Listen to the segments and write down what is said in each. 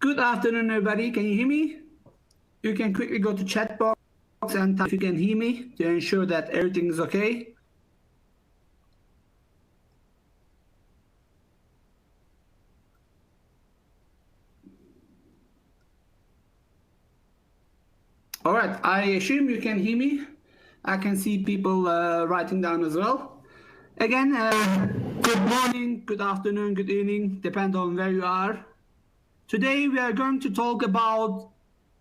Good afternoon, everybody. Can you hear me? You can quickly go to chat box and type if you can hear me to ensure that everything is okay. All right, I assume you can hear me. I can see people writing down as well. Again, good morning, good afternoon, good evening, depends on where you are. Today we are going to talk about,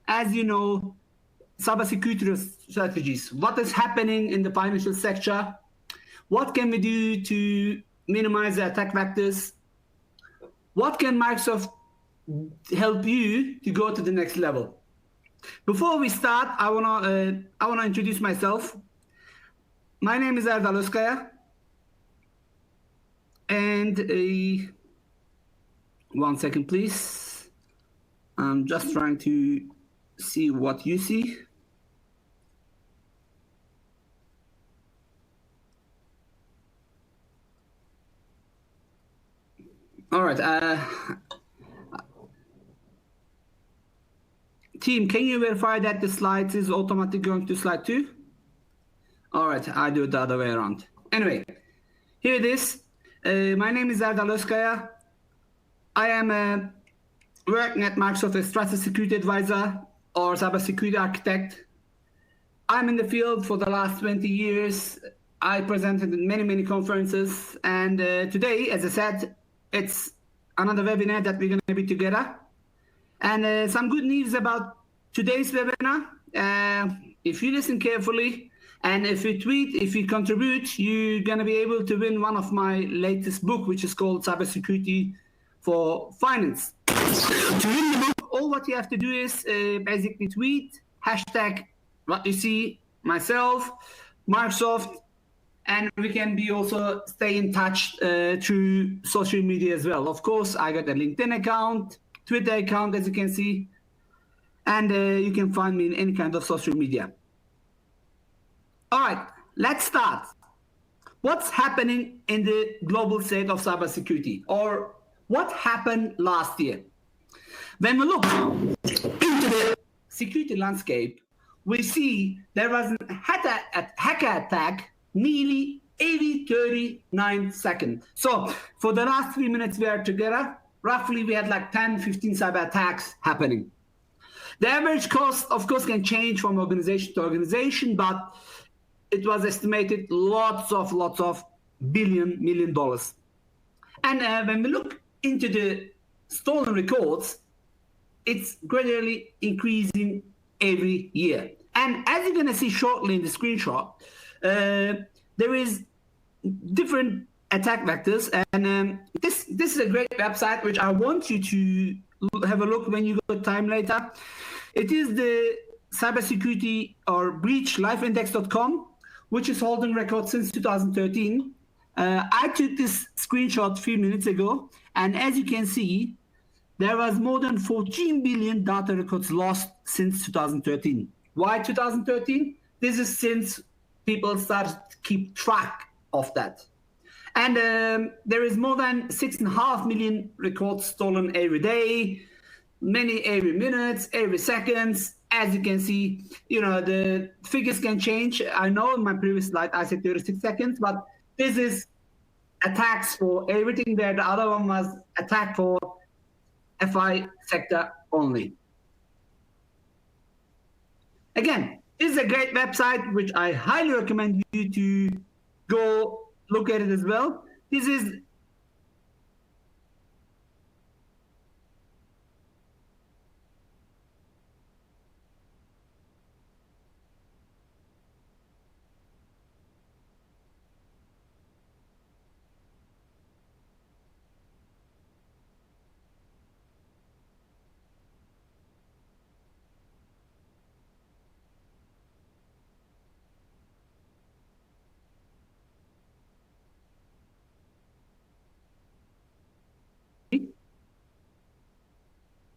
as you know, cybersecurity strategies. What is happening in the financial sector? What can we do to minimize the attack vectors? What can Microsoft help you to go to the next level? Before we start, I wanna introduce myself. My name is Erdal Ozkaya, and one second, please. I'm just trying to see what you see. All right. Team, can you verify that the slides is automatically going to slide 2? All right, I do it the other way around. Anyway, here it is. My name is Erdal Ozkaya. I am working at Microsoft as Trusted Security Advisor or Cybersecurity Architect. I'm in the field for the last 20 years. I presented in many conferences. And today, as I said, it's another webinar that we're going to be together. And some good news about today's webinar. If you listen carefully and if you tweet, if you contribute, you're going to be able to win one of my latest book, which is called Cybersecurity for Finance. To win the book, all what you have to do is basically tweet, hashtag what you see, myself, Microsoft, and we can be also stay in touch through social media as well. Of course, I got a LinkedIn account, Twitter account, as you can see, and you can find me in any kind of social media. All right, let's start. What's happening in the global state of cybersecurity, or what happened last year? When we look into the security landscape, we see there was a hacker attack nearly every 39 seconds. So for the last 3 minutes we are together, roughly we had like 10, 15 cyber attacks happening. The average cost, of course, can change from organization to organization, but it was estimated lots of million dollars. And when we look into the stolen records, it's gradually increasing every year. And as you're going to see shortly in the screenshot, there is different attack vectors, and this is a great website which I want you to have a look when you got time later. It is the cybersecurity or breach lifeindex.com, which is holding records since 2013. I took this screenshot a few minutes ago, and as you can see, there was more than 14 billion data records lost since 2013. Why 2013? This is since people started to keep track of that. And there is more than 6.5 million records stolen every day, many every minute, every seconds. As you can see, you know, the figures can change. I know in my previous slide I said 36 seconds, but this is attacks for everything there. The other one was attack for FI sector only. Again, this is a great website which I highly recommend you to go look at it as well. This is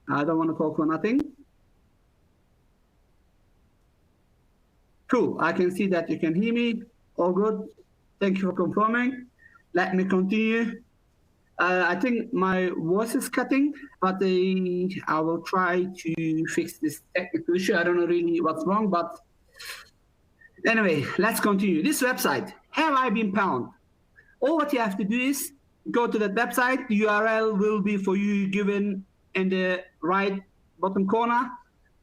I don't want to talk for nothing. Cool. I can see that you can hear me. All good. Thank you for confirming. Let me continue. I think my voice is cutting, but I will try to fix this technical issue. I don't know really what's wrong, but anyway, let's continue. This website, have I been found? All what you have to do is go to that website. The URL will be for you given in the right bottom corner.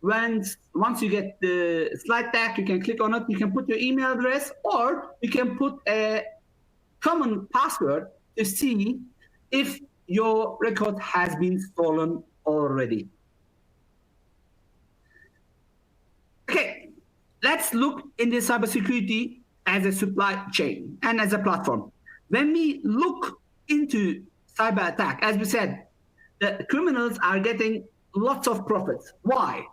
Once you get the slide deck, you can click on it. You can put your email address, or you can put a common password to see if your record has been stolen already. Okay, let's look in the cybersecurity as a supply chain and as a platform. When we look into cyber attack, as we said, the criminals are getting lots of profits. Why?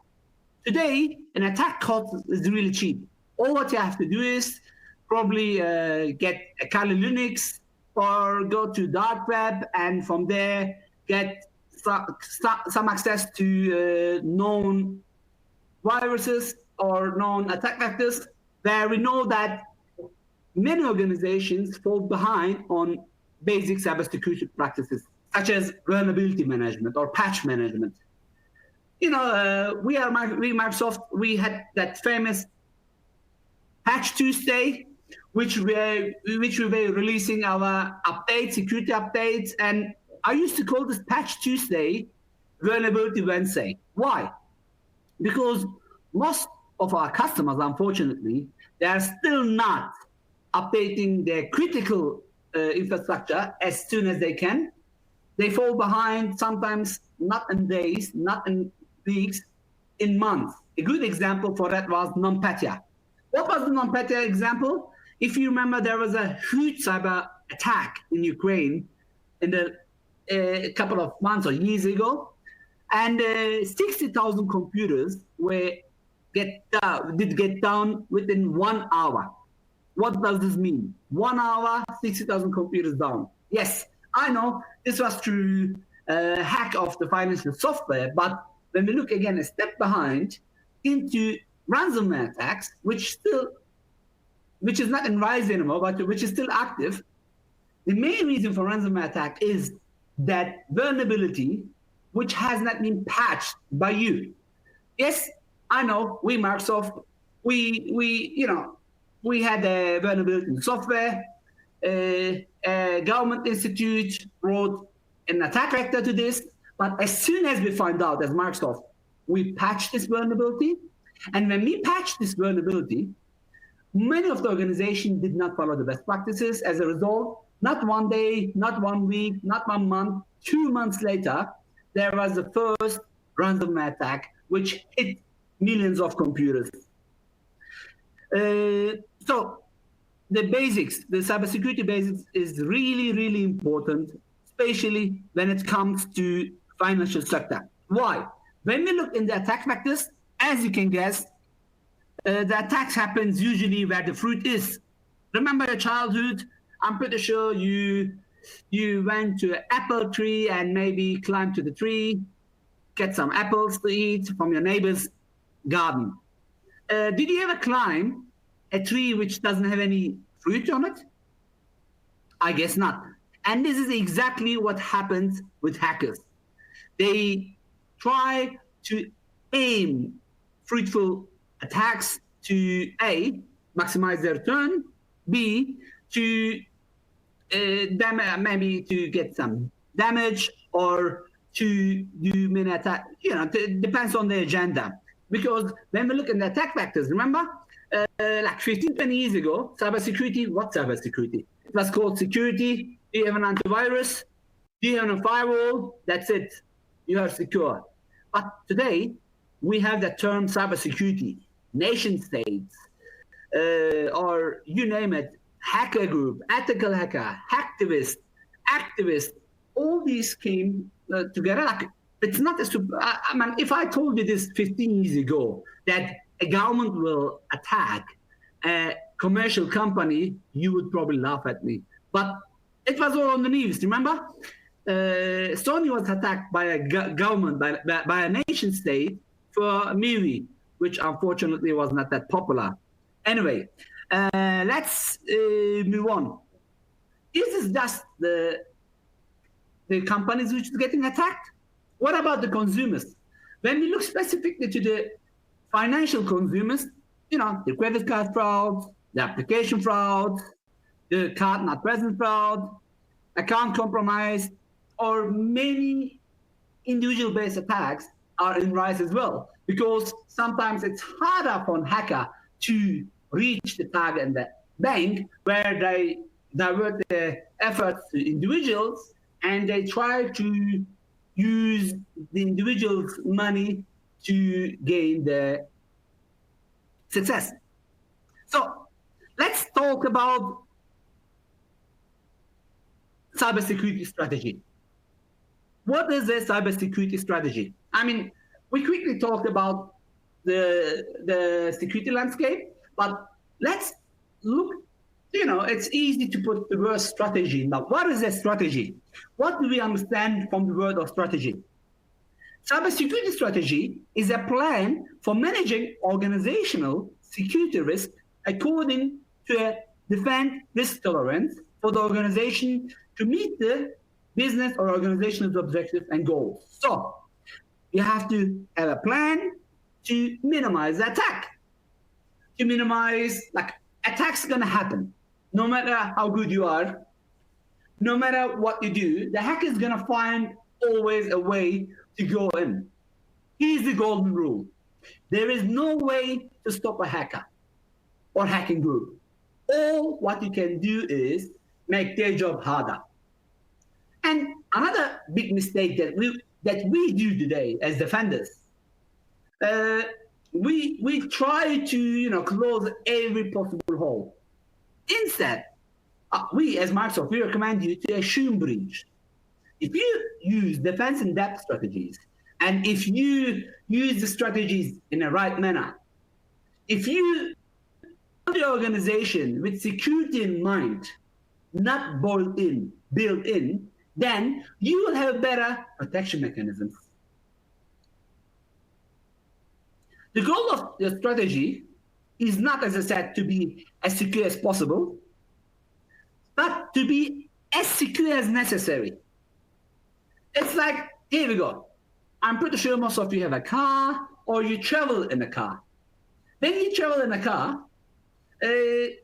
Today, an attack cost is really cheap. All what you have to do is probably get a Kali Linux or go to dark web, and from there get some access to known viruses or known attack vectors, where we know that many organizations fall behind on basic cybersecurity practices, such as vulnerability management or patch management. You know, we Microsoft, we had that famous Patch Tuesday, which we were releasing our updates, security updates, and I used to call this Patch Tuesday Vulnerability Wednesday. Why? Because most of our customers, unfortunately, they are still not updating their critical infrastructure as soon as they can. They fall behind, sometimes not in days, not in weeks, in months. A good example for that was NotPetya. What was the NotPetya example? If you remember, there was a huge cyber attack in Ukraine in a couple of months or years ago, and 60,000 computers did get down within 1 hour. What does this mean? 1 hour, 60,000 computers down. Yes, I know this was through a hack of the financial software, but when we look again a step behind into ransomware attacks, which is not in rise anymore, but which is still active, the main reason for ransomware attack is that vulnerability which has not been patched by you. Yes, I know, we Microsoft, we had a vulnerability in software. A government institute wrote an attack vector to this, but as soon as we find out as Microsoft, we patched this vulnerability. And when we patched this vulnerability, many of the organizations did not follow the best practices. As a result, not one day, not 1 week, not 1 month, 2 months later, there was the first ransomware attack, which hit millions of computers. So the basics, the cybersecurity basics is really, really important, especially when it comes to financial sector. Why? When we look in the attack vectors, as you can guess, the attacks happens usually where the fruit is. Remember your childhood? I'm pretty sure you went to an apple tree and maybe climbed to the tree, get some apples to eat from your neighbor's garden. Did you ever climb a tree which doesn't have any fruit on it? I guess not. And this is exactly what happens with hackers. They try to aim fruitful attacks to A, maximize their return, B, to maybe to get some damage, or to do many attacks. It depends on the agenda. Because when we look at the attack vectors, remember, like 15, 20 years ago, cybersecurity, what cybersecurity? It was called security. Do you have an antivirus? Do you have a firewall? That's it. You are secure. But today, we have the term cybersecurity, nation states, or you name it, hacker group, ethical hacker, hacktivist, activist, all these came together. Like, it's not I mean, if I told you this 15 years ago, that a government will attack a commercial company, you would probably laugh at me. But it was all on the news, remember? Estonia was attacked by a government, by a nation state for a movie, which unfortunately was not that popular. Anyway, let's move on. This is just the the companies which is getting attacked? What about the consumers? When we look specifically to the financial consumers, the credit card fraud, the application fraud, the card not present fraud, account compromise, or many individual-based attacks are in rise as well, because sometimes it's harder for a hacker to reach the target in the bank, where they divert their efforts to individuals and they try to use the individual's money to gain the success. So let's talk about cybersecurity strategy. What is a cybersecurity strategy? I mean, we quickly talked about the security landscape, but let's look, it's easy to put the word strategy. Now, what is a strategy? What do we understand from the word of strategy? Cybersecurity strategy is a plan for managing organizational security risk according to a defined risk tolerance for the organization to meet the business or organizational objectives and goals. So you have to have a plan to minimize the attack. To minimize, attacks are going to happen. No matter how good you are, no matter what you do, the hacker is going to find always a way to go in. Here's the golden rule. There is no way to stop a hacker or hacking group. All what you can do is make their job harder. And another big mistake that we do today as defenders, we try to close every possible hole. Instead, we as Microsoft, we recommend you to assume breach. If you use defense in depth strategies, and if you use the strategies in the right manner, if you build the organization with security in mind, not built in, then you will have better protection mechanisms. The goal of the strategy is not, as I said, to be as secure as possible, but to be as secure as necessary. It's like, here we go. I'm pretty sure most of you have a car or you travel in a car. When you travel in a car, if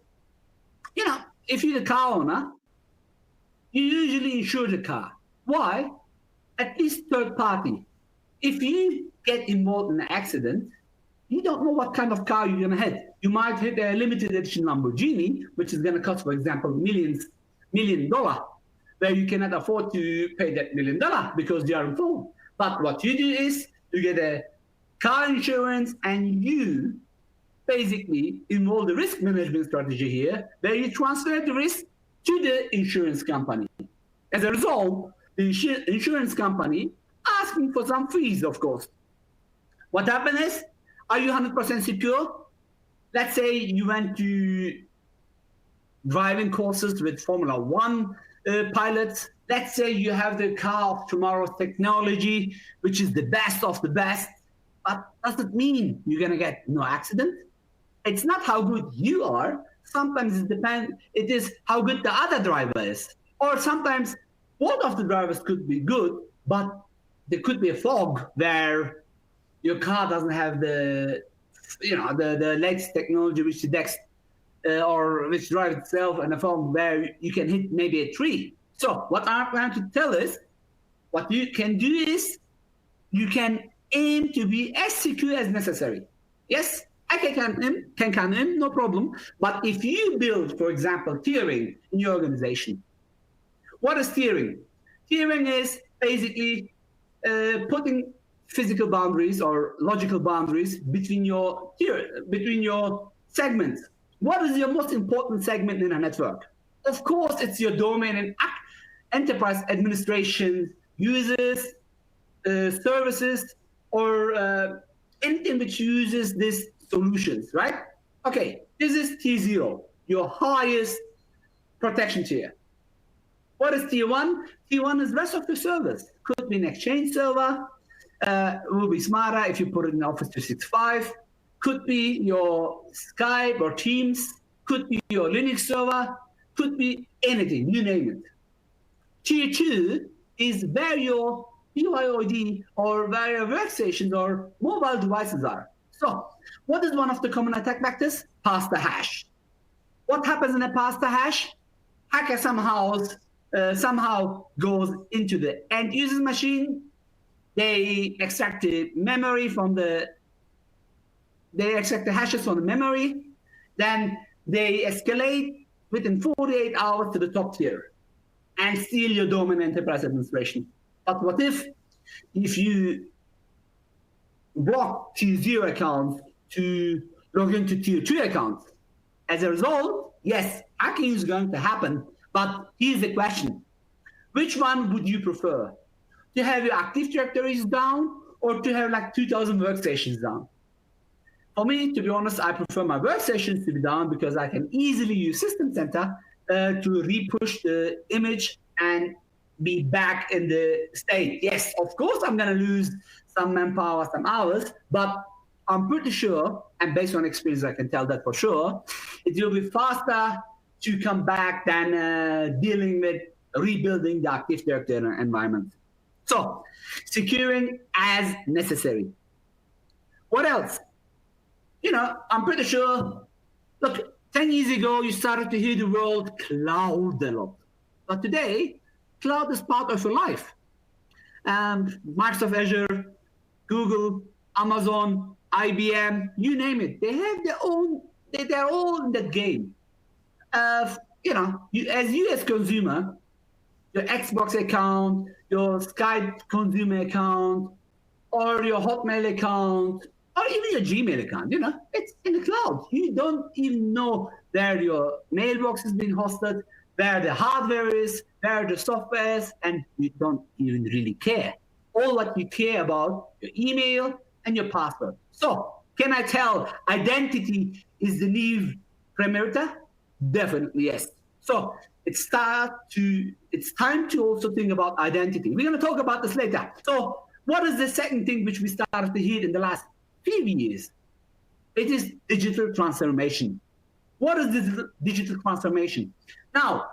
you're the car owner, you usually insure the car. Why? At least third party. If you get involved in an accident, you don't know what kind of car you're going to hit. You might hit a limited edition Lamborghini, which is going to cost, for example, $1 million, where you cannot afford to pay that $1 million because you are in full. But what you do is you get a car insurance and you basically involve the risk management strategy here, where you transfer the risk to the insurance company. As a result, the insurance company asking for some fees, of course. What happened is, are you 100% secure? Let's say you went to driving courses with Formula One pilots. Let's say you have the car of tomorrow's technology, which is the best of the best. But does it mean you're going to get no accident? It's not how good you are. Sometimes it is how good the other driver is. Or sometimes both of the drivers could be good, but there could be a fog where your car doesn't have the latest technology which detects or which drives itself, and a fog where you can hit maybe a tree. So what I'm trying to tell is, what you can do is you can aim to be as secure as necessary. Yes, hacker can come in, no problem. But if you build, for example, tiering in your organization, what is tiering? Tiering is basically putting physical boundaries or logical boundaries between your segments. What is your most important segment in a network? Of course, it's your domain and enterprise administration, users, services, or anything which uses these solutions, right? Okay, this is T0, your highest protection tier. What is T1? T1 is rest of the servers. Could be an Exchange server. It will be smarter if you put it in Office 365. Could be your Skype or Teams. Could be your Linux server. Could be anything, you name it. Tier 2 is where your BYOD or where your workstations or mobile devices are. So what is one of the common attack vectors? Pass the hash. What happens in a pass the hash? Hacker somehow goes into the end user's machine. They extract the hashes from the memory. Then they escalate within 48 hours to the top tier and steal your domain enterprise administration. But what if you block tier 0 accounts to log into tier 2 accounts? As a result, yes, hacking is going to happen, but here's the question. Which one would you prefer? To have your Active Directories down or to have like 2,000 workstations down? For me, to be honest, I prefer my workstations to be down because I can easily use System Center to re-push the image and be back in the state. Yes, of course, I'm going to lose some manpower, some hours, but I'm pretty sure, and based on experience, I can tell that for sure, it will be faster to come back than dealing with rebuilding the Active Directory environment. So, securing as necessary. What else? I'm pretty sure, look, 10 years ago, you started to hear the word cloud a lot. But today, cloud is part of your life. Microsoft Azure, Google, Amazon, IBM, you name it. They have their own, they're all in that game. As you as consumer, your Xbox account, your Skype consumer account, or your Hotmail account, or even your Gmail account, it's in the cloud. You don't even know where your mailbox is being hosted, where the hardware is, where the software is, and you don't even really care. All what you care about, your email and your password. So, can I tell identity is the new perimeter? Definitely yes. So, it's time to also think about identity. We're going to talk about this later. So, what is the second thing which we started to hear in the last few years? It is digital transformation. What is digital transformation? Now,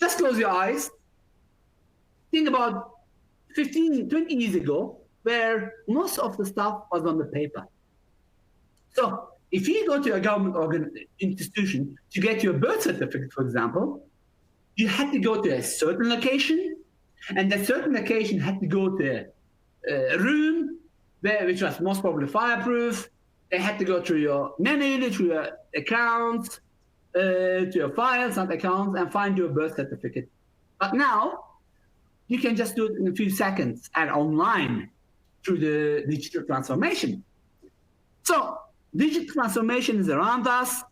just close your eyes. Think about 15, 20 years ago, where most of the stuff was on the paper. So if you go to a government institution to get your birth certificate, for example, you had to go to a certain location, and that certain location had to go to a room which was most probably fireproof. They had to go through your menu, through your accounts, to your files and accounts, and find your birth certificate. But now, you can just do it in a few seconds and online through the digital transformation. So, digital transformation is around us.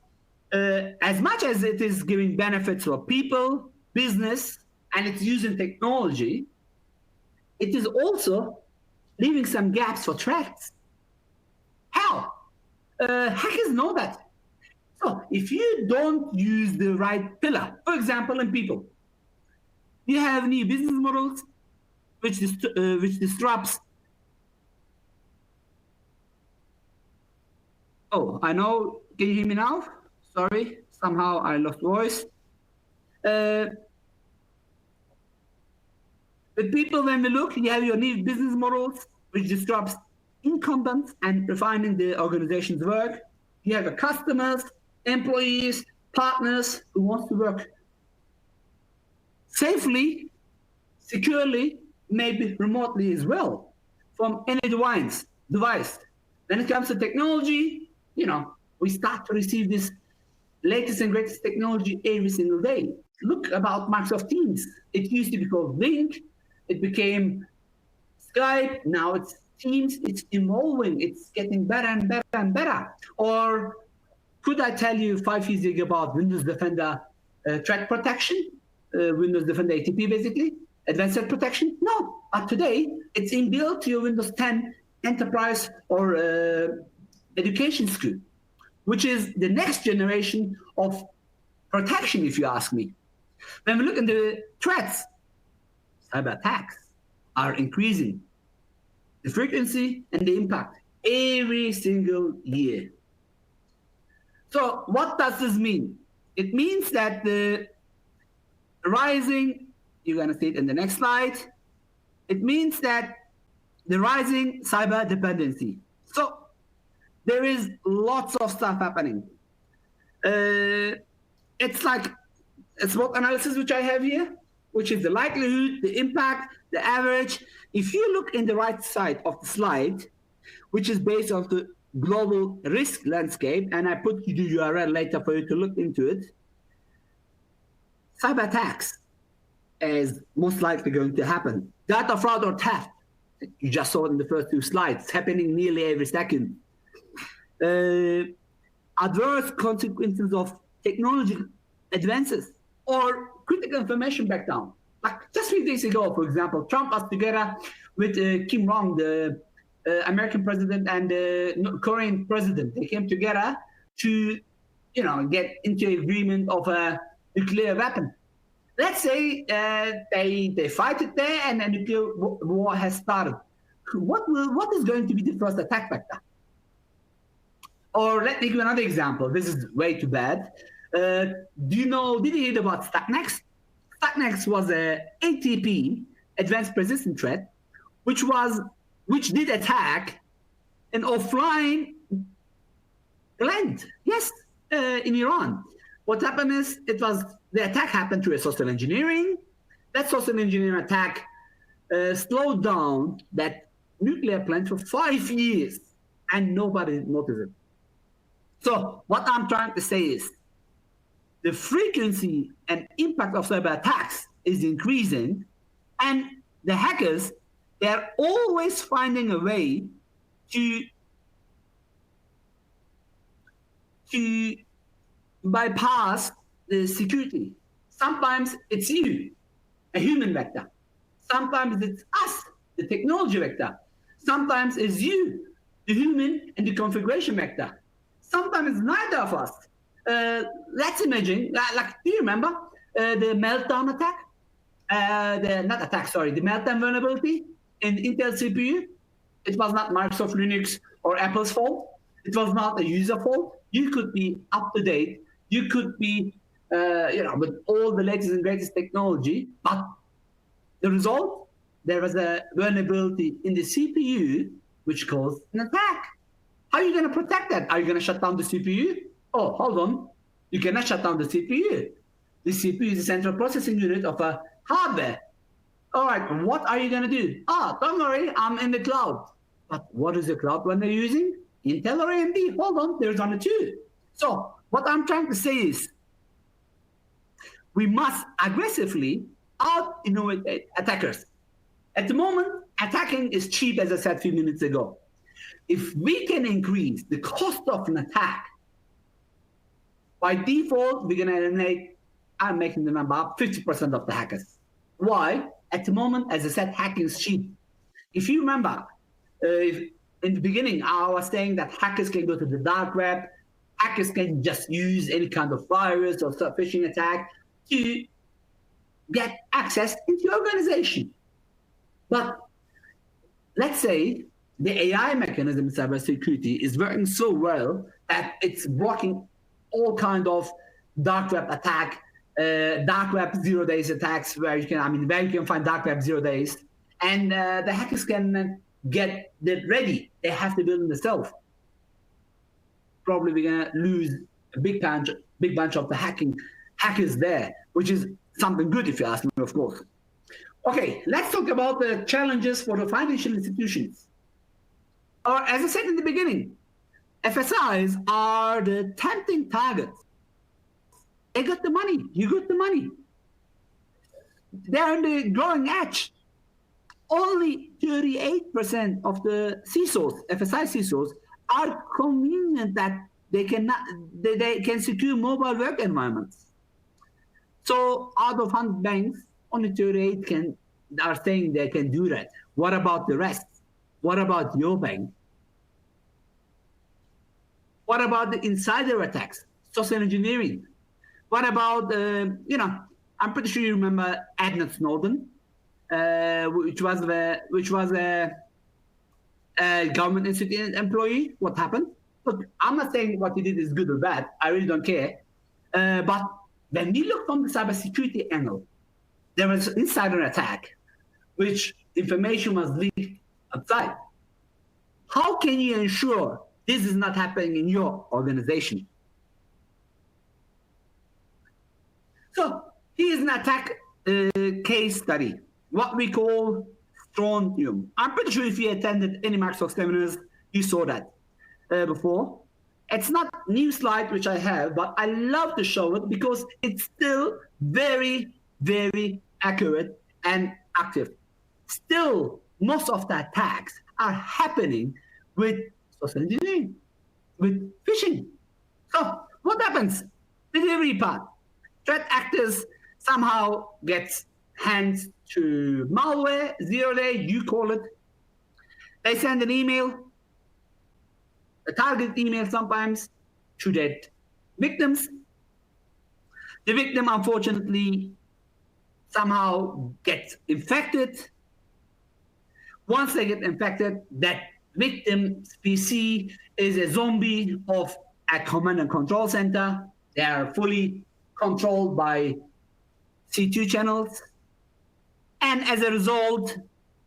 As much as it is giving benefits for people, business, and it's using technology, it is also leaving some gaps for threats. How? Hackers know that. So if you don't use the right pillar, for example, in people, you have new business models which disrupts. Oh, I know. Can you hear me now? Sorry, somehow I lost voice. With people, when we look, you have your new business models, which disrupts incumbents and refining the organization's work. You have your customers, employees, partners who want to work safely, securely, maybe remotely as well, from any device. When it comes to technology, we start to receive this latest and greatest technology every single day. Look about Microsoft Teams. It used to be called Link. It became Skype. Now it's Teams. It's evolving. It's getting better and better and better. Or could I tell you 5 years ago about Windows Defender threat protection? Windows Defender ATP, basically, advanced threat protection? No, but today it's inbuilt to your Windows 10 enterprise or education SKU, which is the next generation of protection, if you ask me. When we look at the threats, cyber attacks are increasing. The frequency and the impact every single year. So what does this mean? It means that the rising, you're going to see it in the next slide, It means that the rising cyber dependency. So there is lots of stuff happening. It's like a SWOT analysis, which I have here, which is the likelihood, the impact, the average. If you look in the right side of the slide, which is based on the global risk landscape, and I put you the URL later for you to look into it, cyber attacks is most likely going to happen. Data fraud or theft, you just saw it in the first two slides, happening nearly every second. Adverse consequences of technology advances or critical information breakdown. Like just 3 days ago, for example, Trump was together with Kim Jong, the American president, and the Korean president. They came together to, get into agreement of a nuclear weapon. Let's say they fight it there and a nuclear war has started. What is going to be the first attack vector? Or let me give you another example. This is way too bad. Did you hear about Stuxnet? Stuxnet was a ATP, advanced persistent threat, which did attack an offline plant. Yes, in Iran. What happened is the attack happened through a social engineering. That social engineering attack slowed down that nuclear plant for 5 years, and nobody noticed it. So what I'm trying to say is the frequency and impact of cyber attacks is increasing, and the hackers, they're always finding a way to bypass the security. Sometimes it's you, a human vector. Sometimes it's us, the technology vector. Sometimes it's you, the human and the configuration vector. Sometimes it's neither of us. Let's imagine, do you remember the meltdown attack? The meltdown vulnerability in Intel CPU? It was not Microsoft Linux or Apple's fault. It was not a user fault. You could be up to date. You could be, with all the latest and greatest technology, but the result, there was a vulnerability in the CPU which caused an attack. How are you going to protect that? Are you going to shut down the CPU? Oh, hold on. You cannot shut down the CPU. The CPU is the central processing unit of a hardware. All right, what are you going to do? Don't worry, I'm in the cloud. But what is the cloud when they're using? Intel or AMD? Hold on, there's only two. So what I'm trying to say is we must aggressively out-innovate attackers. At the moment, attacking is cheap, as I said a few minutes ago. If we can increase the cost of an attack, by default, we're going to eliminate, I'm making the number up, 50% of the hackers. Why? At the moment, as I said, hacking is cheap. If you remember, in the beginning, I was saying that hackers can go to the dark web, hackers can just use any kind of virus or phishing attack to get access into your organization. But let's say the AI mechanism in cybersecurity is working so well that it's blocking all kind of dark web attack, dark web 0 days attacks, where you can find dark web 0 days, and the hackers can get that ready. They have to build it themselves. Probably we're gonna lose a big bunch of the hackers there, which is something good if you ask me, of course. Okay, let's talk about the challenges for the financial institutions. Or as I said in the beginning, FSIs are the tempting targets. They got the money, you got the money. They're on the growing edge. Only 38% of the CISOs, FSI CISOs, are convenient that they can secure mobile work environments. So out of 100 banks, only 38 are saying they can do that. What about the rest? What about your bank? What about the insider attacks, social engineering? What about, I'm pretty sure you remember Edward Snowden, which was a government institute employee. What happened? Look, I'm not saying what he did is good or bad. I really don't care. But when we look from the cybersecurity angle, there was an insider attack, which information was leaked outside. How can you ensure this is not happening in your organization? So here's an attack case study, what we call Strontium. I'm pretty sure if you attended any Microsoft seminars, you saw that before. It's not a new slide, which I have, but I love to show it because it's still very, very accurate and active. Still, most of the attacks are happening with social engineering, with phishing. So what happens? Delivery part. Threat actors somehow gets hands to malware, 0-day, you call it. They send an email, a target email sometimes, to their victims. The victim, unfortunately, somehow gets infected. Once they get infected, that victim's PC is a zombie of a command and control center. They are fully controlled by C2 channels. And as a result,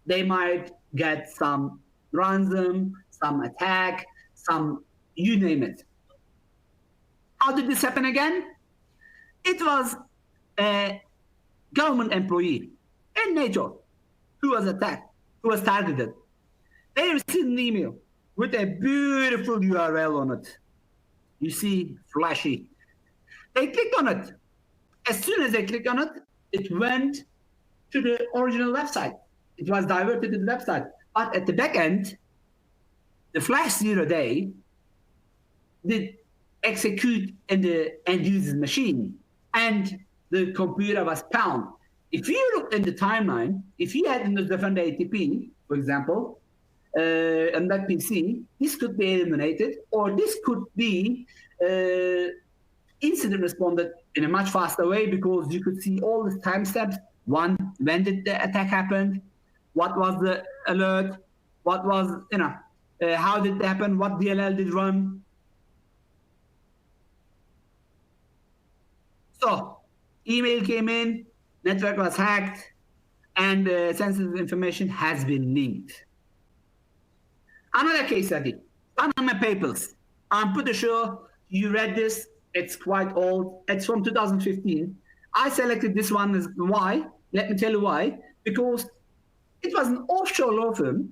they might get some ransom, some attack, some, you name it. How did this happen again? It was a government employee in NATO who was attacked, who was targeted. They received an email with a beautiful URL on it. You see, flashy. They clicked on it. As soon as they clicked on it, it went to the original website. It was diverted to the website. But at the back end, the flash 0-day did execute in the end user's machine, and the computer was found. If you look in the timeline, if you had Windows Defender ATP, for example, on that PC, this could be eliminated, or this could be incident responded in a much faster way, because you could see all the timestamps. One, when did the attack happen? What was the alert? What was, how did it happen? What DLL did run? So, email came in, network was hacked, and sensitive information has been leaked. Another case study, Panama Papers. I'm pretty sure you read this. It's quite old. It's from 2015. I selected this one as why. Let me tell you why. Because it was an offshore law firm,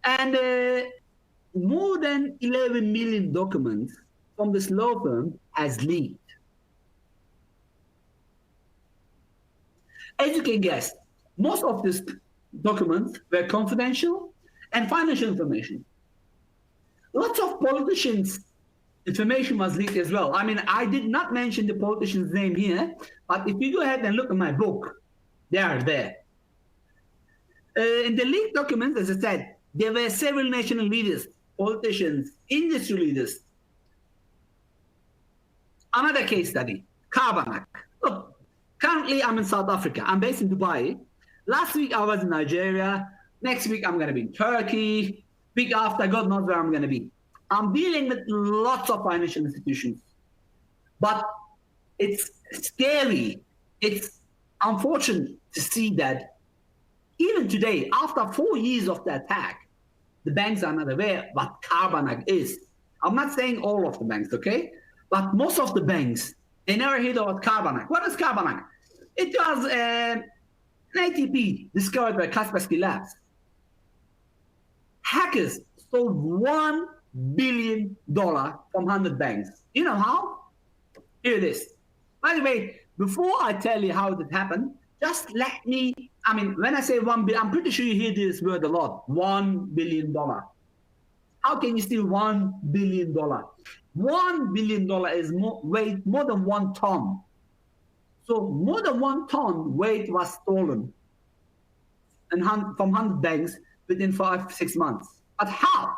and more than 11 million documents from this law firm has leaked. As you can guess, most of these documents were confidential and financial information. Lots of politicians' information was leaked as well. I mean, I did not mention the politician's name here, but if you go ahead and look at my book, they are there. In the leaked documents, as I said, there were several national leaders, politicians, industry leaders. Another case study, Carbanak. Look, currently I'm in South Africa. I'm based in Dubai. Last week I was in Nigeria. Next week I'm going to be in Turkey. Week after, God knows where I'm going to be. I'm dealing with lots of financial institutions. But it's scary. It's unfortunate to see that even today, after 4 years of the attack, the banks are not aware what Carbanak is. I'm not saying all of the banks, okay? But most of the banks, they never heard about Carbanak. What is Carbanak? It was an ATP discovered by Kaspersky Labs. Hackers stole $1 billion from 100 banks. You know how? Here it is. By the way, before I tell you how it happened, just let me, I mean, when I say 1 billion, I'm pretty sure you hear this word a lot, $1 billion. How can you steal $1 billion? $1 billion is weight more than 1 ton. So more than 1 ton weight was stolen and from 100 banks within 5-6 months. But how?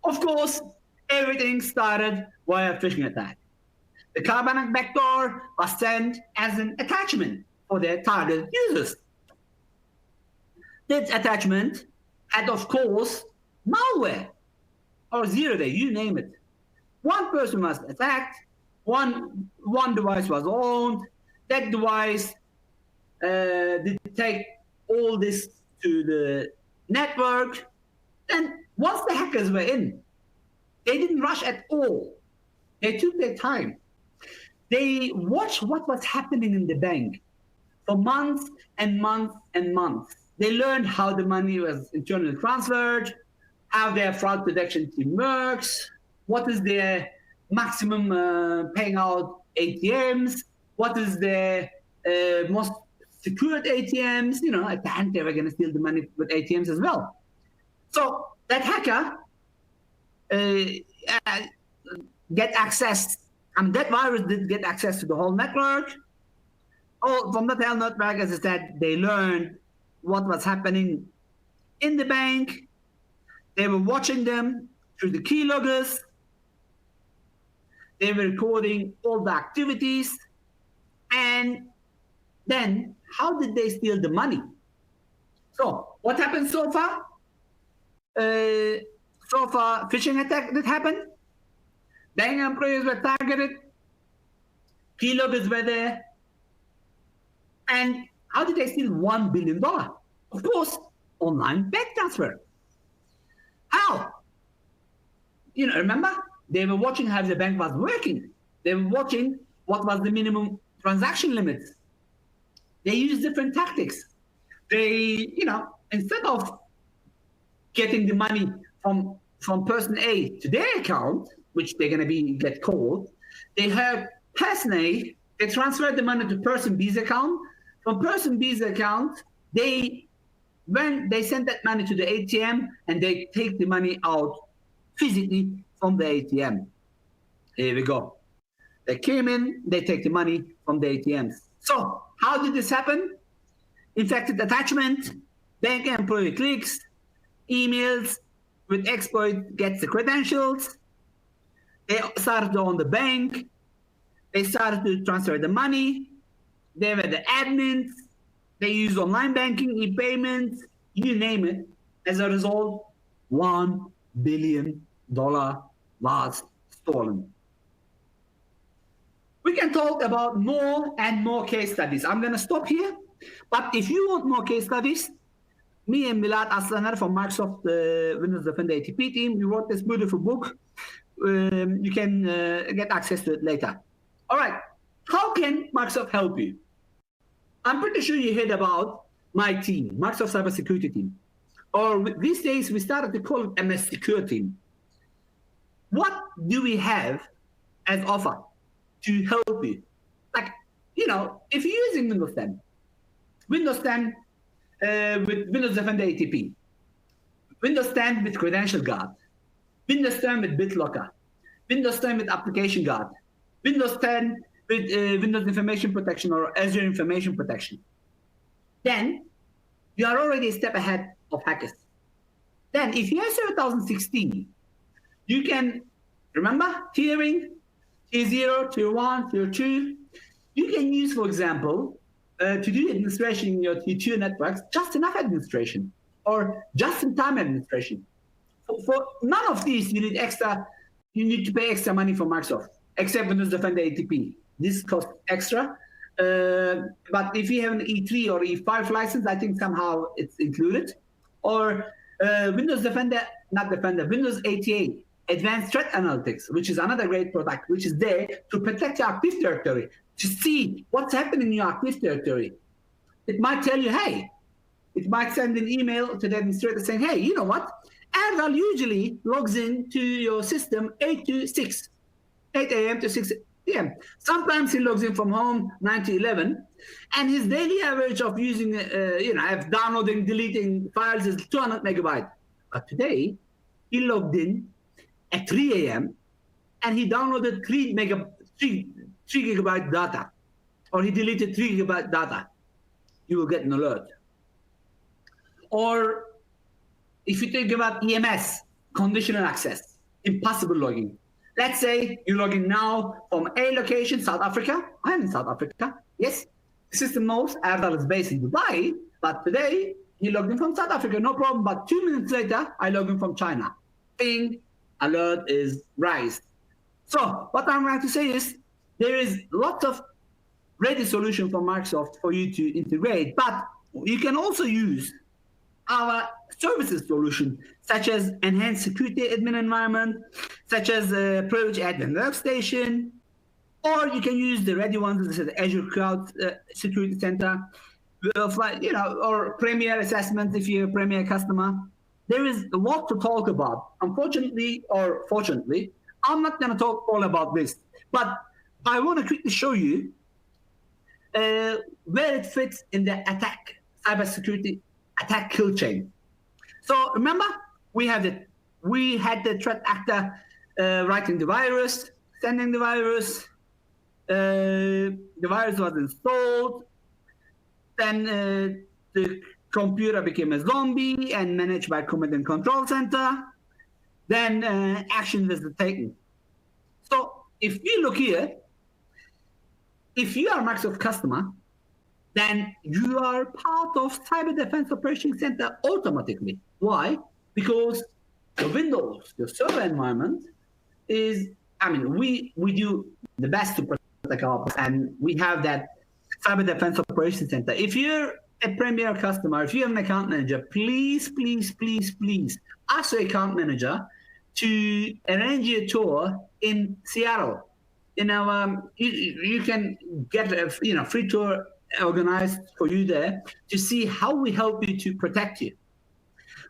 Of course, everything started via phishing attack. The Carbanak backdoor was sent as an attachment for their target users. This attachment had, of course, malware or 0-day, you name it. One person was attacked, one device was owned, that device did take all this to the network. And once the hackers were in, they didn't rush at all. They took their time. They watched what was happening in the bank for months and months and months. They learned how the money was internally transferred, how their fraud protection team works, what is their maximum paying out ATMs, what is their most secured ATMs. You know, at the end, they were going to steal the money with ATMs as well. So that hacker get access, that virus did get access to the whole network. From that whole network, as I said, they learned what was happening in the bank. They were watching them through the keyloggers. They were recording all the activities. And then, how did they steal the money? So, what happened so far? Phishing attack that happened. Bank employees were targeted. Keyloggers were there. And how did they steal $1 billion? Of course, online bank transfer. How? You know, remember? They were watching how the bank was working. They were watching what was the minimum transaction limits. They used different tactics. They, you know, instead of getting the money from person A to their account, which they're going to get called, they have person A, they transferred the money to person B's account. From person B's account, when they send that money to the ATM and they take the money out physically from the ATM. Here we go. They came in, they take the money from the ATMs. So how did this happen? Infected attachment, bank employee clicks, emails with exploit gets the credentials. They started on the bank. They started to transfer the money. They were the admins. They used online banking, e-payments, you name it. As a result, $1 billion was stolen. We can talk about more and more case studies. I'm going to stop here. But if you want more case studies, me and Milad Aslaner from Microsoft Windows Defender ATP team, we wrote this beautiful book. You can get access to it later. All right. How can Microsoft help you? I'm pretty sure you heard about my team, Microsoft Cybersecurity team. Or these days, we started to call it MS Security team. What do we have as offer to help you? Like, you know, if you're using Windows 10 with Windows Defender ATP, Windows 10 with Credential Guard, Windows 10 with BitLocker, Windows 10 with Application Guard, Windows 10 with Windows Information Protection or Azure Information Protection, then you are already a step ahead of hackers. Then if you have 2016, you can, remember, tiering, tier 0, tier 1, tier 2, you can use, for example, to do administration in your tier 2 networks, just enough administration or just-in-time administration. For none of these, you need to pay extra money for Microsoft, except Windows Defender ATP. This costs extra. But if you have an E3 or E5 license, I think somehow it's included. Or Windows Defender, not Defender, Windows ATA, Advanced Threat Analytics, which is another great product, which is there to protect your active directory, to see what's happening in your active directory. It might tell you, hey, it might send an email to the administrator saying, hey, you know what? Erdal usually logs into your system 8 a.m. to 6 p.m. Sometimes he logs in from home 9 to 11, and his daily average of using, downloading, deleting files is 200 megabytes. But today, he logged in at 3 a.m. and he downloaded 3 gigabyte data, or he deleted 3 gigabyte data. You will get an alert. Or if you think about EMS, conditional access, impossible logging. Let's say you log in now from a location, South Africa. I'm in South Africa. Yes, the system knows Erdal is based in Dubai, but today he logged in from South Africa, no problem. But 2 minutes later, I log in from China. Ping, alert is raised. So what I'm trying to say is there is lots of ready solution from Microsoft for you to integrate, but you can also use our services solution, such as enhanced security admin environment, such as privilege admin workstation, or you can use the ready ones, such as Azure Cloud Security Center, or Premier Assessment if you're a Premier customer. There is a lot to talk about. Unfortunately, or fortunately, I'm not going to talk all about this, but I want to quickly show you where it fits in the attack, cybersecurity attack kill chain. So remember, we had the threat actor writing the virus, sending the virus. The virus was installed. Then the computer became a zombie and managed by command and control center. Then action was taken. So if you look here, if you are a Microsoft customer, then you are part of Cyber Defense Operations Center automatically. Why? Because the Windows, the server environment is, we do the best to protect our, and we have that Cyber Defense Operations Center. If you're a Premier customer, if you're an account manager, please, please, please, please ask your account manager to arrange a tour in Seattle. You can get a free tour organized for you there to see how we help you to protect you.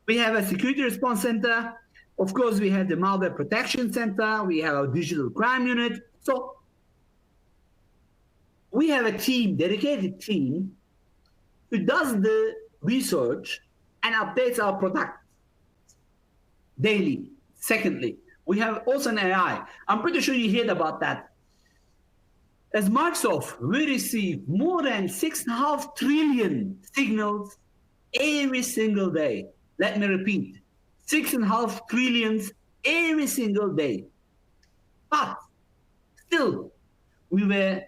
We have a security response center. Of course, we have the malware protection center. We have a digital crime unit. So we have a team, dedicated team, who does the research and updates our product daily. Secondly, we have also an AI. I'm pretty sure you heard about that. As Microsoft, we receive more than 6.5 trillion signals every single day. Let me repeat, 6.5 trillions every single day. But still, we were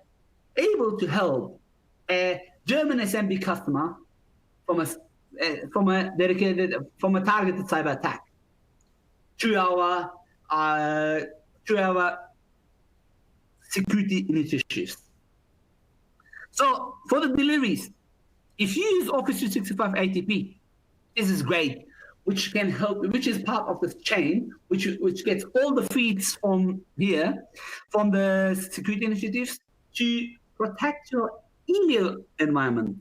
able to help a German SMB customer from a targeted cyber attack through our security initiatives. So for the deliveries, if you use Office 365 ATP, this is great, which can help, which is part of this chain, which gets all the feeds from here, from the security initiatives to protect your email environment.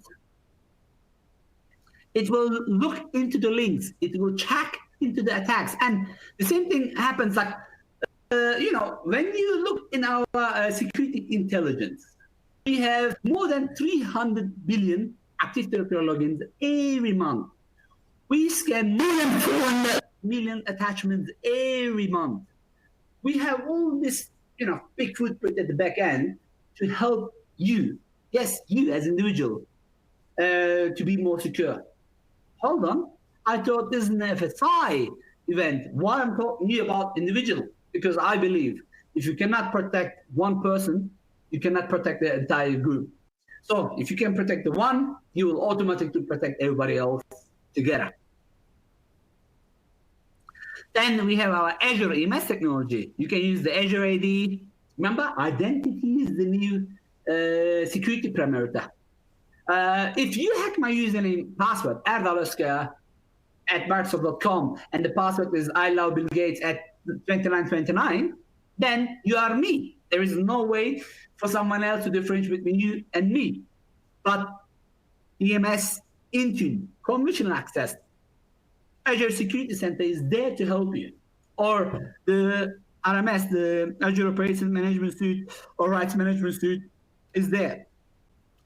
It will look into the links. It will check into the attacks. And the same thing happens like, when you look in our security intelligence, we have more than 300 billion Active Directory logins every month. We scan more than 400 million attachments every month. We have all this, big footprint at the back end to help you, yes, you as an individual, to be more secure. Hold on, I thought this is an FSI event. Why I'm talking to you about individual? Because I believe if you cannot protect one person, you cannot protect the entire group. So if you can protect the one, you will automatically protect everybody else together. Then we have our Azure EMS technology. You can use the Azure AD. Remember, identity is the new security parameter. If you hack my username password, Erdal Ozkaya at Microsoft.com, and the password is I love Bill Gates at 2929, then you are me. There is no way for someone else to differentiate between you and me. But EMS, Intune, conditional access, Azure Security Center is there to help you. Or the RMS, the Azure Operations Management Suite or Rights Management Suite is there.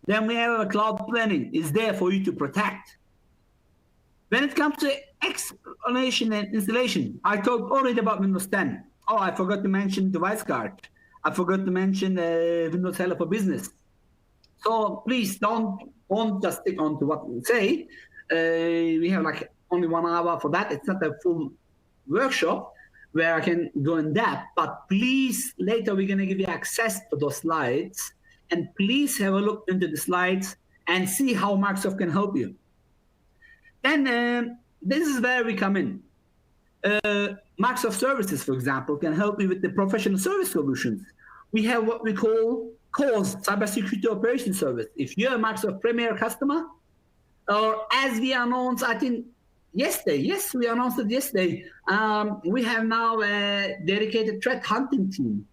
Then we have a cloud planning is there for you to protect. When it comes to explanation and installation, I talked already about Windows 10. Oh, I forgot to mention device guard. I forgot to mention Windows Hello for Business. So please don't just stick on to what we say. We have like only 1 hour for that. It's not a full workshop where I can go in depth, but please, later we're going to give you access to those slides, and please have a look into the slides and see how Microsoft can help you. Then this is where we come in. Microsoft Services, for example, can help you with the professional service solutions. We have what we call CORS, Cybersecurity Operations Service. If you're a Microsoft Premier customer, or as we announced, I think yesterday. Yes, we announced it yesterday. We have now a dedicated threat hunting team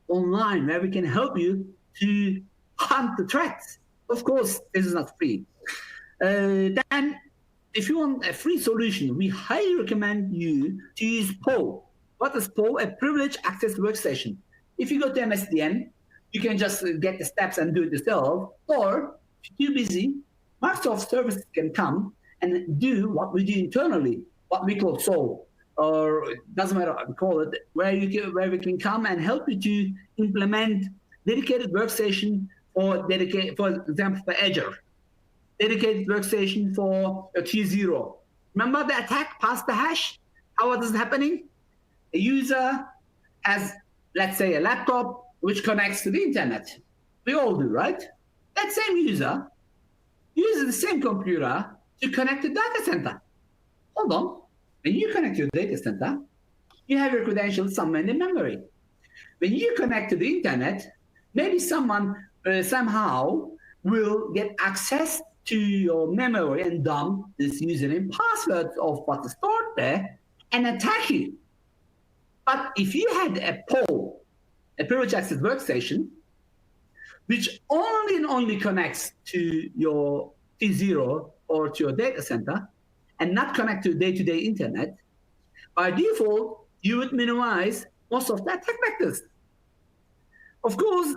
online where we can help you to hunt the threats. Of course, this is not free. Then, if you want a free solution, we highly recommend you to use PO. What is PO? A privileged access workstation. If you go to MSDN, you can just get the steps and do it yourself. Or if you're too busy, Microsoft services can come and do what we do internally, what we call SOL, or it doesn't matter what we call it, where we can come and help you to implement dedicated workstation for example, for Azure, dedicated workstation for a T0. Remember the attack past the hash? How is it happening? A user has, let's say, a laptop which connects to the internet. We all do, right? That same user uses the same computer to connect to data center. Hold on. When you connect to your data center, you have your credentials somewhere in the memory. When you connect to the internet, maybe someone somehow will get access to your memory and dump this username passwords of what is stored there and attack you. But if you had a POL, a privileged access workstation, which only and only connects to your T0 or to your data center and not connect to day-to-day internet, by default, you would minimize most of the attack vectors. Of course,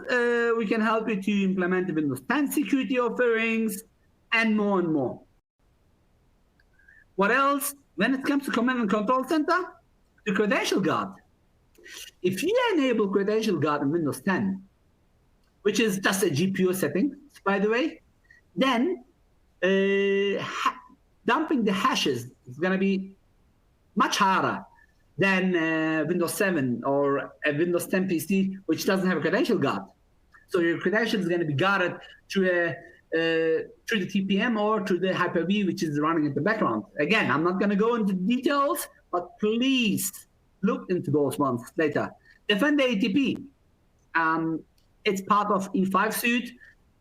we can help you to implement the Windows 10 security offerings and more and more. What else? When it comes to command and control center, the credential guard. If you enable credential guard in Windows 10, which is just a GPU setting, by the way, then dumping the hashes is going to be much harder than Windows 7 or a Windows 10 PC, which doesn't have a credential guard. So your credential is going to be guarded through the TPM or through the Hyper-V, which is running in the background. Again, I'm not going to go into details, but please look into those ones later. Defend the ATP. It's part of E5 suite.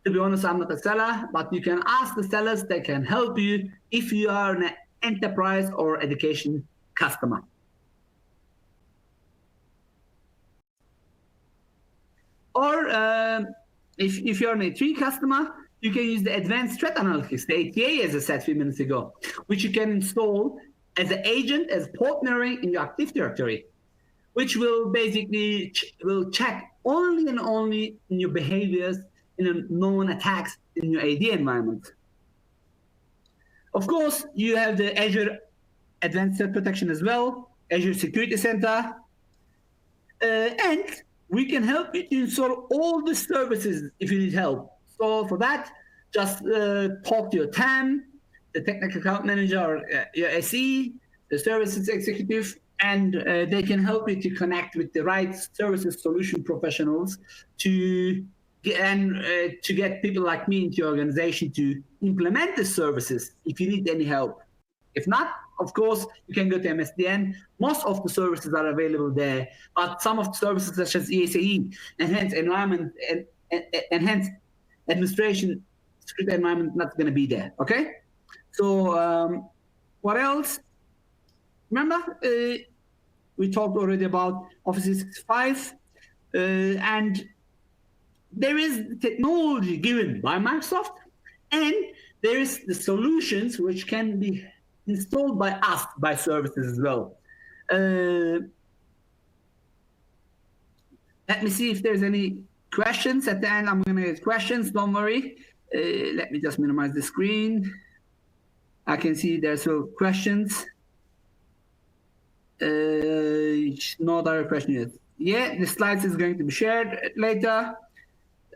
To be honest, I'm not a seller, but you can ask the sellers. They can help you if you are an enterprise or education customer. Or if you're an A3 customer, you can use the advanced threat analytics, the ATA, as I said a few minutes ago, which you can install as an agent, as port mirroring in your Active Directory, which will basically check only and only in your behaviors in known attacks in your AD environment. Of course, you have the Azure Advanced Threat Protection as well, Azure Security Center, and we can help you to install all the services if you need help. So for that, just talk to your TAM, the Technical Account Manager, or your SE, the Services Executive, and they can help you to connect with the right services solution professionals to get people like me into your organization to implement the services if you need any help. If not, of course, you can go to MSDN. Most of the services are available there, but some of the services such as ESAE, enhanced environment, and enhanced administration, security environment, not going to be there, okay? So what else? Remember, we talked already about Office 365, and there is technology given by Microsoft, and there is the solutions which can be installed by us, by services as well. Let me see if there's any questions at the end. I'm going to get questions, don't worry. Let me just minimize the screen. I can see there's still questions. No direct question yet. Yeah, the slides is going to be shared later.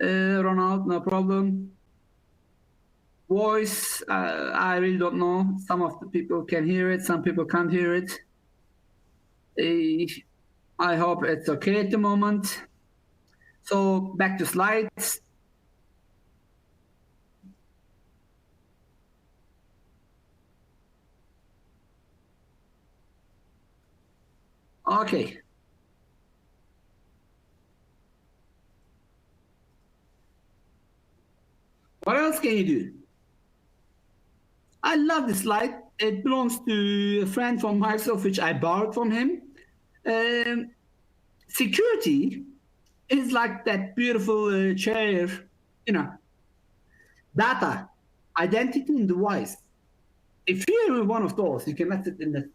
Ronald, no problem. Voice, I really don't know. Some of the people can hear it, some people can't hear it. I hope it's okay at the moment. So back to slides. Okay. What else can you do? I love this slide. it belongs to a friend from Microsoft, which I borrowed from him. Security is like that beautiful chair, data, identity, and device. If you're in one of those, you cannot sit in the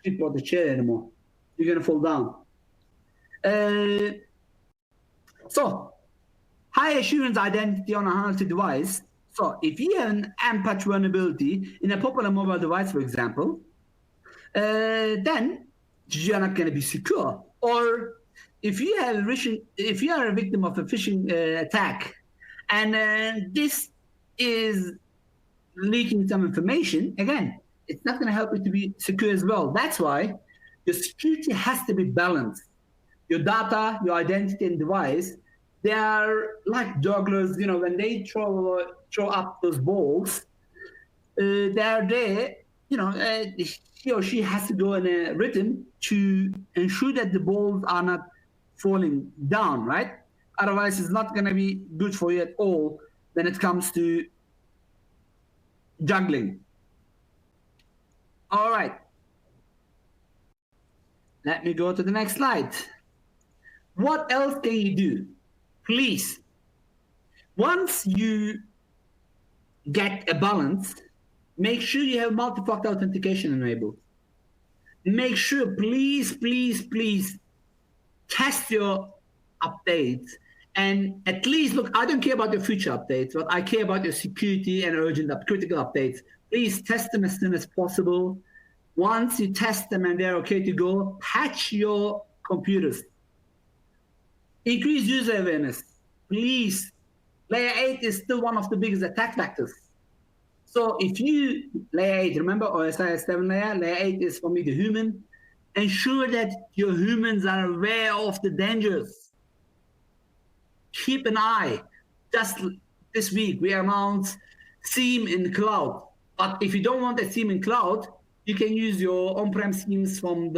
seat or the chair anymore. You're going to fall down. So, high assurance identity on a handheld device. So, if you have an patch vulnerability in a popular mobile device, for example, then you're not going to be secure. Or if you are a victim of a phishing attack, and this is leaking some information, again, it's not going to help you to be secure as well. That's why your security has to be balanced. Your data, your identity, and device, they are like jugglers. When they throw up those balls, they're there. He or she has to go in a rhythm to ensure that the balls are not falling down, right? Otherwise, it's not going to be good for you at all when it comes to juggling. All right. Let me go to the next slide. What else can you do? Please, once you get a balance, make sure you have multi-factor authentication enabled. Make sure, please, please, please, test your updates. And at least, look, I don't care about your future updates, but I care about your security and urgent critical updates. Please test them as soon as possible. Once you test them and they're okay to go, patch your computers. Increase user awareness. Please, layer 8 is still one of the biggest attack vectors. So if you, layer 8, remember OSI 7 layer 8 is for me the human. Ensure that your humans are aware of the dangers. Keep an eye. Just this week, we announced SIEM in cloud. But if you don't want a SIEM in cloud, you can use your on-prem SIEMs from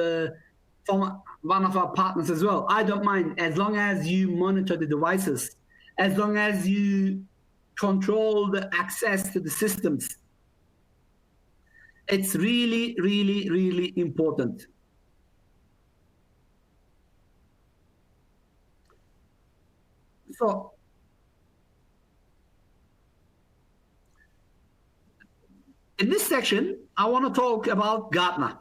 one of our partners as well. I don't mind, as long as you monitor the devices, as long as you control the access to the systems. It's really, really, really important. So, in this section, I want to talk about Gartner.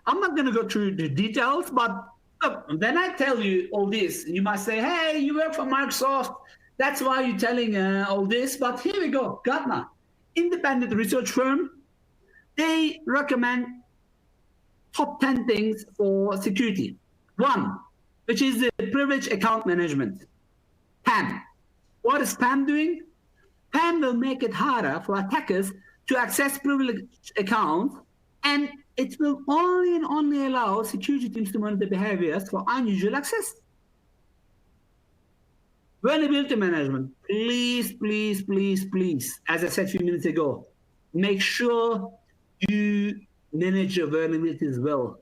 I'm not going to go through the details, but look, when I tell you all this, you might say, hey, you work for Microsoft, that's why you're telling all this. But here we go, Gartner, independent research firm. They recommend top 10 things for security. One, which is the privileged account management. PAM. What is PAM doing? PAM will make it harder for attackers to access privileged accounts, and it will only and only allow security teams to monitor behaviors for unusual access. Vulnerability management. Please, please, please, please, as I said a few minutes ago, make sure you manage your vulnerabilities well.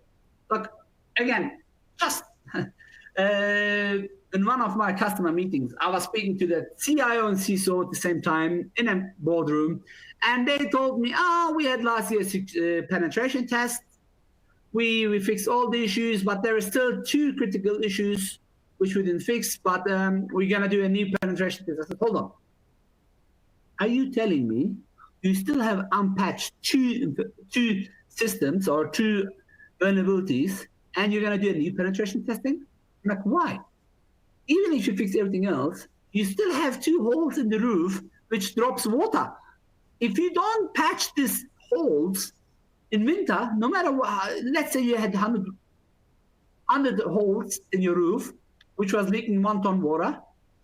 Look, again, just in one of my customer meetings, I was speaking to the CIO and CISO at the same time in a boardroom, and they told me, oh, we had last year's penetration test. We fixed all the issues, but there are still 2 critical issues which we didn't fix, but we're going to do a new penetration test. I said, hold on. Are you telling me you still have unpatched two systems or 2 vulnerabilities, and you're going to do a new penetration testing? I'm like, why? Even if you fix everything else, you still have 2 holes in the roof which drops water. If you don't patch these holes in winter, no matter what, let's say you had 100 holes in your roof, which was leaking 1 ton water.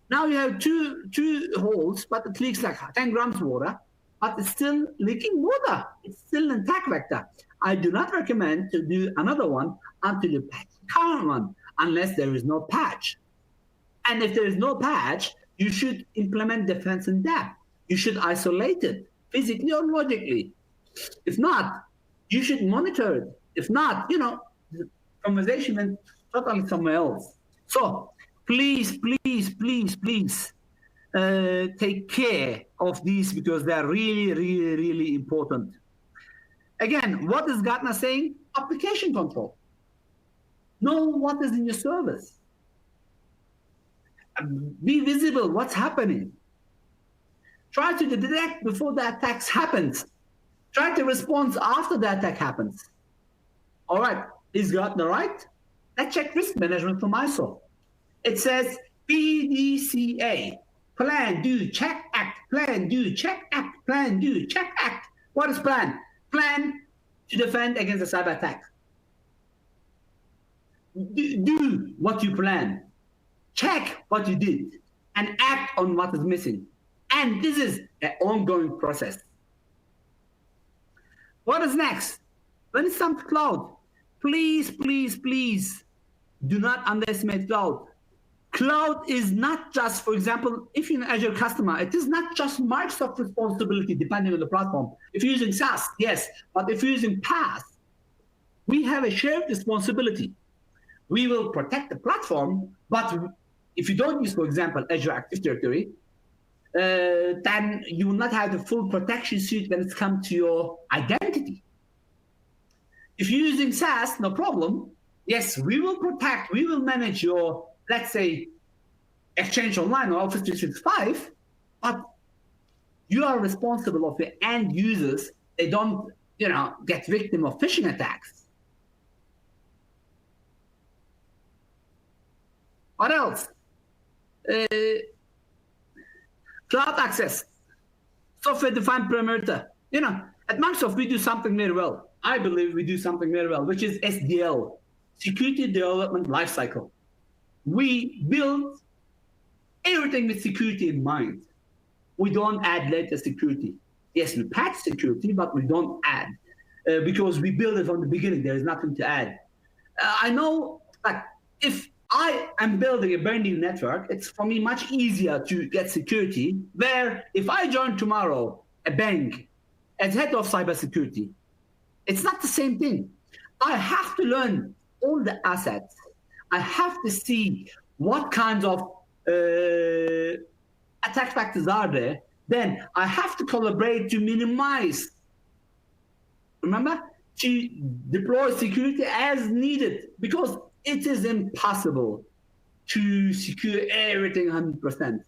Now you have two holes, but it leaks like 10 grams water, but it's still leaking water. It's still an attack vector. I do not recommend to do another one until you patch the current one, unless there is no patch. And if there is no patch, you should implement defense in depth. You should isolate it, physically or logically. If not, you should monitor it. If not, the conversation went totally somewhere else. So please, please, please, please take care of these, because they're really, really, really important. Again, what is Gartner saying? Application control. Know what is in your service. Be visible, what's happening. Try to detect before the attacks happens. Try to respond after the attack happens. All right, is Gartner right? Let's check risk management from ISO. It says PDCA, plan, do, check, act, plan, do, check, act, plan, do, check, act. What is plan? Plan to defend against a cyber attack. Do what you plan. Check what you did and act on what is missing. And this is an ongoing process. What is next? When it comes to cloud, please, please, please do not underestimate cloud. Cloud is not just, for example, if you're an Azure customer, it is not just Microsoft responsibility depending on the platform. If you're using SaaS, yes, but if you're using PaaS, we have a shared responsibility. We will protect the platform, but if you don't use, for example, Azure Active Directory, then you will not have the full protection suite when it comes to your identity. If you're using SaaS, no problem. Yes, we will protect, we will manage your, let's say, Exchange Online or Office 365, but you are responsible of your end users. They don't, get victim of phishing attacks. What else? Cloud access, software-defined perimeter. At Microsoft, we do something very well. I believe we do something very well, which is SDL, Security Development Lifecycle. We build everything with security in mind. We don't add later security. Yes, we patch security, but we don't add because we build it from the beginning. There is nothing to add. I know that if I am building a brand new network, it's for me much easier to get security, where if I join tomorrow a bank as head of cybersecurity, it's not the same thing. I have to learn all the assets. I have to see what kinds of attack factors are there. Then I have to collaborate to minimize, remember, to deploy security as needed, because it is impossible to secure everything 100%.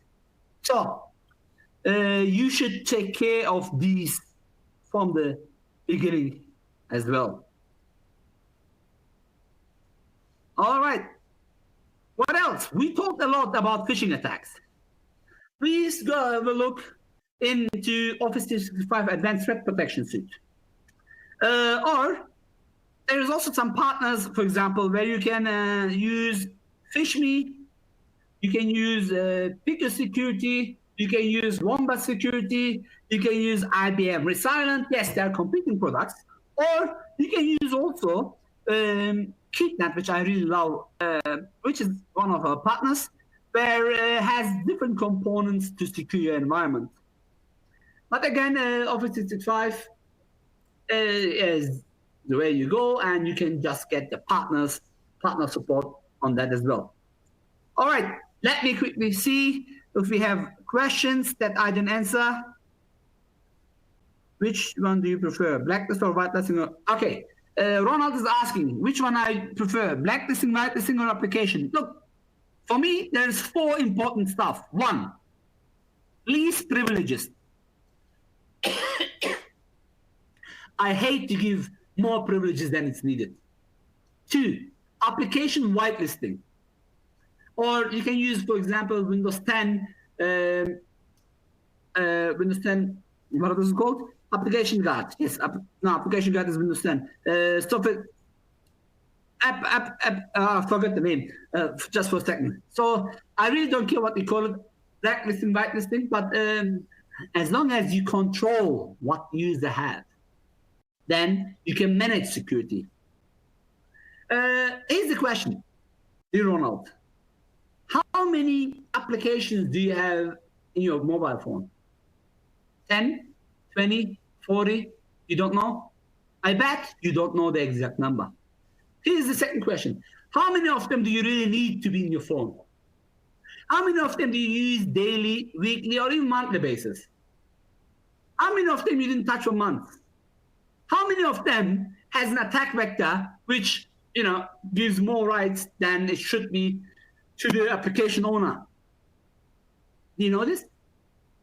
So you should take care of these from the beginning as well. All right. What else? We talked a lot about phishing attacks. Please go have a look into Office 365 Advanced Threat Protection Suite. Or there is also some partners, for example, where you can use PhishMe, you can use Picker Security, you can use Wombat Security, you can use IBM Resilient. Yes, they are competing products. Or you can use also KeepNet, which I really love, which is one of our partners, where it has different components to secure your environment. But again, Office 365 is the way you go, and you can just get the partner support on that as well. All right, let me quickly see if we have questions that I didn't answer. Which one do you prefer, blacklist or whitelisting? Okay, Ronald is asking which one I prefer, blacklisting, whitelisting, or application. Look, for me, there's 4 important stuff. 1, least privileges. I hate to give more privileges than it's needed. 2, application whitelisting. Or you can use, for example, Windows 10, Windows 10, what is it called? Application Guard. Yes, Application Guard is Windows 10. Software, I forgot the name, just for a second. So I really don't care what you call it, blacklisting, whitelisting, but as long as you control what user have, then you can manage security. Here's the question, dear Ronald. How many applications do you have in your mobile phone? 10, 20, 40? You don't know? I bet you don't know the exact number. Here's the second question. How many of them do you really need to be in your phone? How many of them do you use daily, weekly, or even monthly basis? How many of them you didn't touch for months? How many of them has an attack vector which, you know, gives more rights than it should be to the application owner? Do you know this?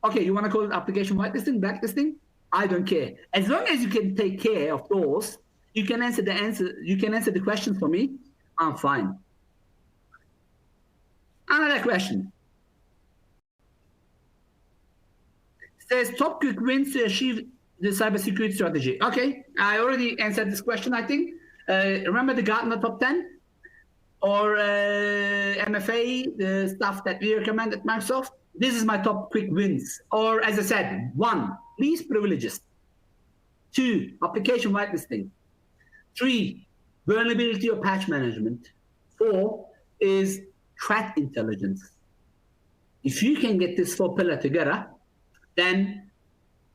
Okay, you want to call it application whitelisting, blacklisting? I don't care. As long as you can take care of those, you can answer the questions for me, I'm fine. Another question. It says top quick wins to achieve the cybersecurity strategy. Okay, I already answered this question, I think. Remember the Gartner top 10? Or MFA, the stuff that we recommend at Microsoft? This is my top quick wins. Or as I said, 1, least privileges. 2, application whitelisting. 3, vulnerability or patch management. 4 is threat intelligence. If you can get this 4 pillars together, then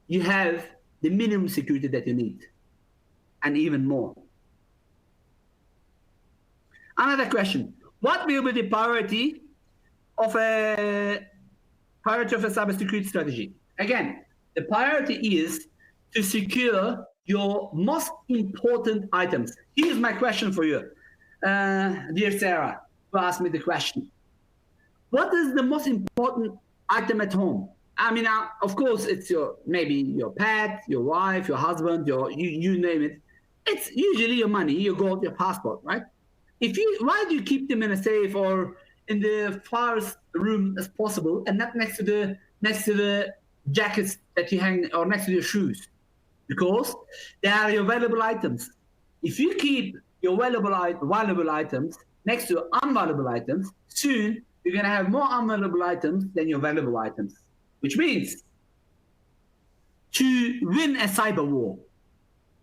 you have the minimum security that you need, and even more. Another question: what will be the priority of a cybersecurity strategy? Again, the priority is to secure your most important items. Here's my question for you, dear Sarah, who asked me the question. What is the most important item at home? I mean, of course, it's maybe your pet, your wife, your husband, you name it. It's usually your money, your gold, your passport, right? Why do you keep them in a safe or in the farthest room as possible, and not next to the jackets that you hang, or next to your shoes? Because they are your valuable items. If you keep your valuable items next to unvaluable items, soon you're going to have more unvaluable items than your valuable items. Which means, to win a cyber war,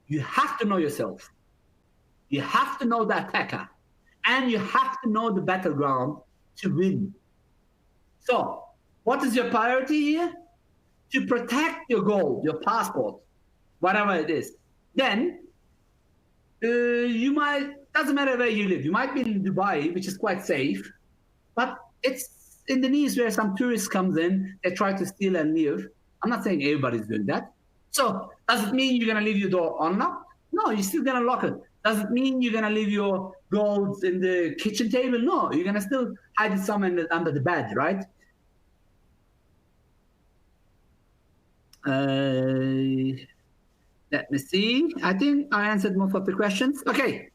you have to know yourself. You have to know the attacker. And you have to know the battleground to win. So, what is your priority here? To protect your gold, your passport, whatever it is. Then, doesn't matter where you live. You might be in Dubai, which is quite safe, but it's Indonesia where some tourists comes in, they try to steal and leave. I'm not saying everybody's doing that. So does it mean you're going to leave your door unlocked? No, you're still going to lock it. Does it mean you're going to leave your gold in the kitchen table? No, you're going to still hide it somewhere under the bed, right? Let me see. I think I answered most of the questions. Okay.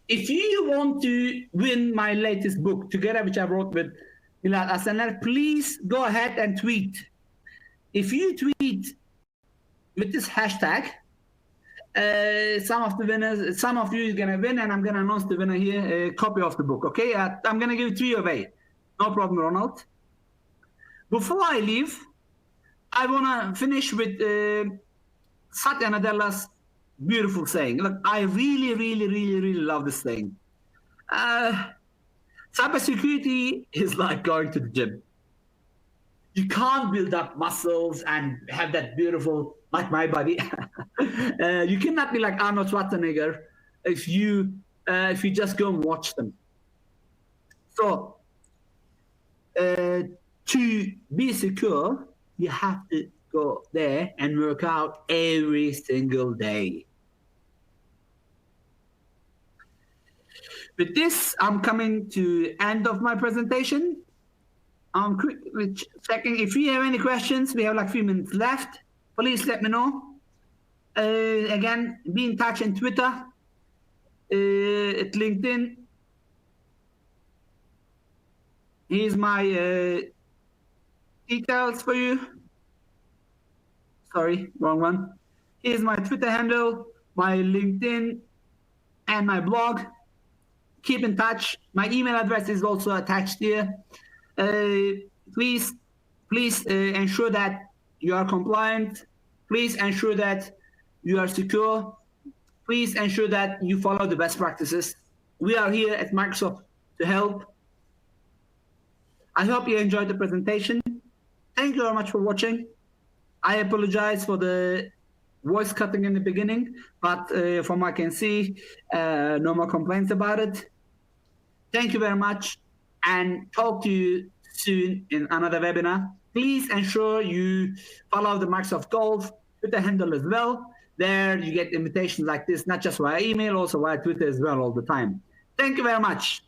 If you want to win my latest book, Together, which I wrote with Milad Asaner, please go ahead and tweet. If you tweet with this hashtag, some of you is gonna win, and I'm gonna announce the winner here, a copy of the book. Okay, I'm gonna give 3 away. No problem, Ronald. Before I leave, I wanna finish with Satya Nadella's beautiful saying. Look, I really love this saying. Cybersecurity is like going to the gym. You can't build up muscles and have that beautiful, like my body. You cannot be like Arnold Schwarzenegger if you just go and watch them. So to be secure, you have to go there and work out every single day. With this, I'm coming to end of my presentation. I'm quickly checking. If you have any questions, we have like 3 minutes left. Please let me know. Again, be in touch on Twitter, at LinkedIn. Here's my details for you. Sorry, wrong one. Here's my Twitter handle, my LinkedIn, and my blog. Keep in touch. My email address is also attached here. Please ensure that you are compliant. Please ensure that you are secure. Please ensure that you follow the best practices. We are here at Microsoft to help. I hope you enjoyed the presentation. Thank you very much for watching. I apologize for the voice cutting in the beginning, but from what I can see, no more complaints about it. Thank you very much, and talk to you soon in another webinar. Please ensure you follow the Microsoft Golf Twitter handle as well. There you get invitations like this, not just via email, also via Twitter as well all the time. Thank you very much.